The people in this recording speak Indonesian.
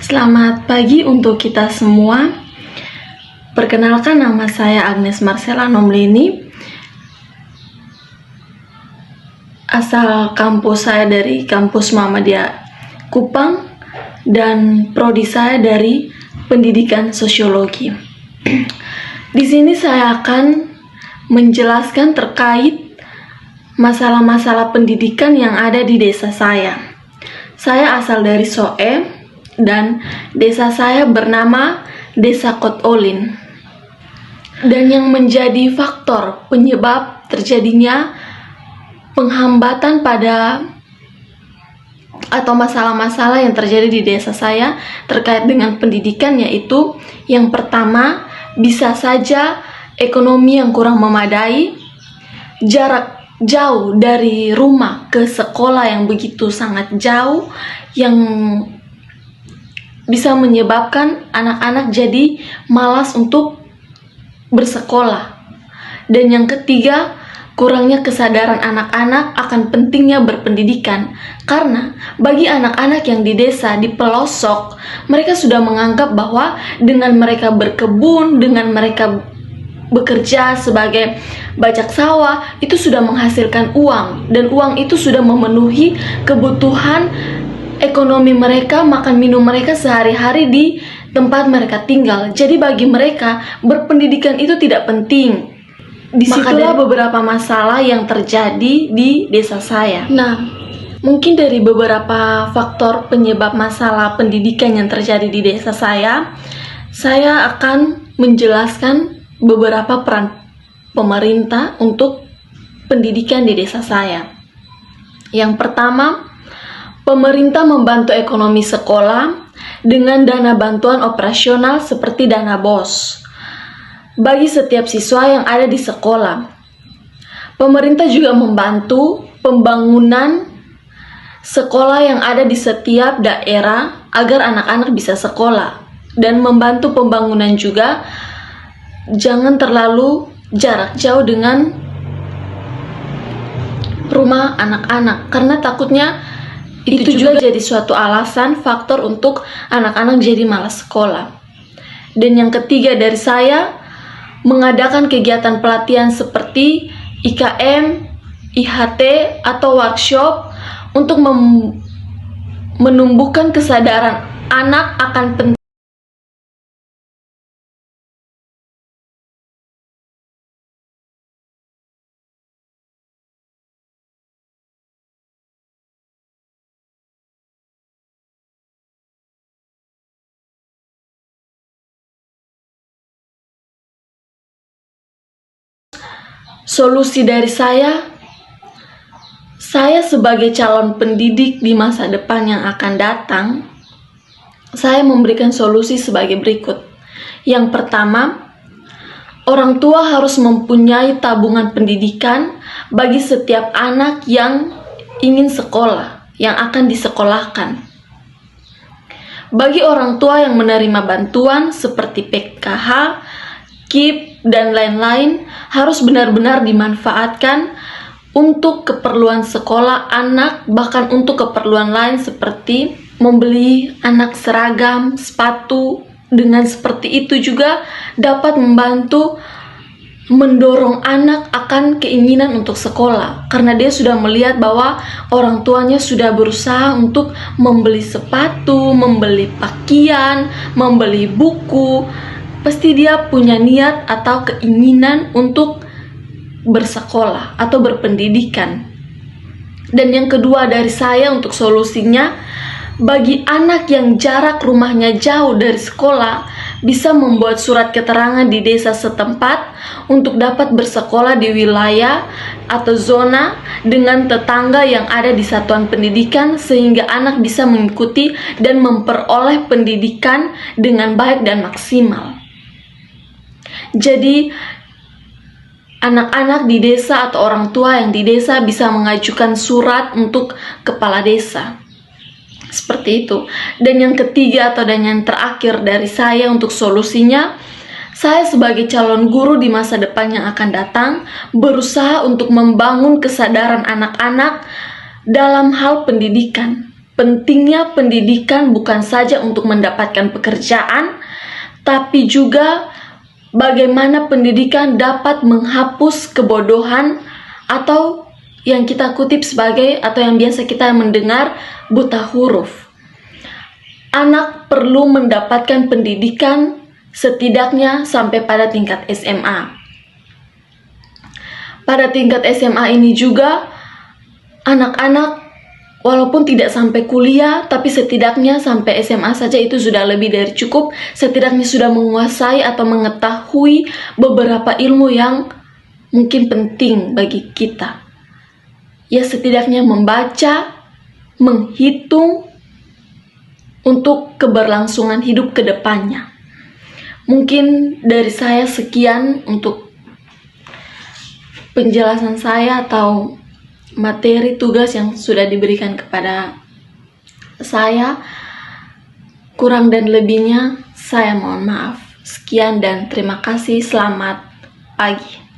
Selamat pagi untuk kita semua. Perkenalkan, nama saya Agnes Marcella Nomleni. Asal kampus saya dari kampus Muhammadiyah Kupang dan prodi saya dari pendidikan sosiologi. Di sini saya akan menjelaskan terkait masalah-masalah pendidikan yang ada di desa saya. Saya asal dari Soe dan desa saya bernama Desa Kot Olin. Dan yang menjadi faktor penyebab terjadinya penghambatan pada atau masalah-masalah yang terjadi di desa saya terkait dengan pendidikan, yaitu yang pertama, bisa saja ekonomi yang kurang memadai, jarak jauh dari rumah ke sekolah yang begitu sangat jauh, yang bisa menyebabkan anak-anak jadi malas untuk bersekolah. Dan yang ketiga, kurangnya kesadaran anak-anak akan pentingnya berpendidikan. Karena bagi anak-anak yang di desa, di pelosok, mereka sudah menganggap bahwa dengan mereka berkebun, dengan mereka bekerja sebagai bajak sawah, itu sudah menghasilkan uang. Dan uang itu sudah memenuhi kebutuhan ekonomi mereka, makan minum mereka sehari-hari di tempat mereka tinggal. Jadi bagi mereka, berpendidikan itu tidak penting. Disitulah beberapa masalah yang terjadi di desa saya. Nah, mungkin dari beberapa faktor penyebab masalah pendidikan yang terjadi di desa saya akan menjelaskan beberapa peran pemerintah untuk pendidikan di desa saya. Yang pertama, pemerintah membantu ekonomi sekolah dengan dana bantuan operasional seperti dana BOS bagi setiap siswa yang ada di sekolah. Pemerintah juga membantu pembangunan sekolah yang ada di setiap daerah agar anak-anak bisa sekolah, dan membantu pembangunan juga jangan terlalu jarak jauh dengan rumah anak-anak, karena takutnya itu juga jadi suatu alasan faktor untuk anak-anak jadi malas sekolah. Dan yang ketiga dari saya, mengadakan kegiatan pelatihan seperti IKM, IHT, atau workshop untuk menumbuhkan kesadaran anak akan penting solusi dari saya sebagai calon pendidik di masa depan yang akan datang, saya memberikan solusi sebagai berikut. Yang pertama, orang tua harus mempunyai tabungan pendidikan bagi setiap anak yang ingin sekolah, yang akan disekolahkan. Bagi orang tua yang menerima bantuan seperti PKH, KIP, dan lain-lain, harus benar-benar dimanfaatkan untuk keperluan sekolah anak, bahkan untuk keperluan lain seperti membeli anak seragam, sepatu. Dengan seperti itu juga dapat membantu mendorong anak akan keinginan untuk sekolah, karena dia sudah melihat bahwa orang tuanya sudah berusaha untuk membeli sepatu, membeli pakaian, membeli buku. Pasti dia punya niat atau keinginan untuk bersekolah atau berpendidikan. Dan yang kedua dari saya untuk solusinya, bagi anak yang jarak rumahnya jauh dari sekolah, bisa membuat surat keterangan di desa setempat untuk dapat bersekolah di wilayah atau zona dengan tetangga yang ada di satuan pendidikan, sehingga anak bisa mengikuti dan memperoleh pendidikan dengan baik dan maksimal. Jadi anak-anak di desa atau orang tua yang di desa bisa mengajukan surat untuk kepala desa. Seperti itu. Dan yang ketiga dan yang terakhir dari saya untuk solusinya, saya sebagai calon guru di masa depan yang akan datang berusaha untuk membangun kesadaran anak-anak dalam hal pendidikan. pentingnya pendidikan bukan saja untuk mendapatkan pekerjaan, tapi juga bagaimana pendidikan dapat menghapus kebodohan atau yang kita kutip sebagai atau yang biasa kita mendengar buta huruf. Anak perlu mendapatkan pendidikan setidaknya sampai pada tingkat SMA. Pada tingkat SMA ini juga anak-anak walaupun tidak sampai kuliah, tapi setidaknya sampai SMA saja itu sudah lebih dari cukup. Setidaknya sudah menguasai atau mengetahui beberapa ilmu yang mungkin penting bagi kita. Ya, setidaknya membaca, menghitung untuk keberlangsungan hidup ke depannya. Mungkin dari saya sekian untuk penjelasan saya atau materi tugas yang sudah diberikan kepada saya. Kurang dan lebihnya saya mohon maaf. Sekian dan terima kasih. Selamat pagi.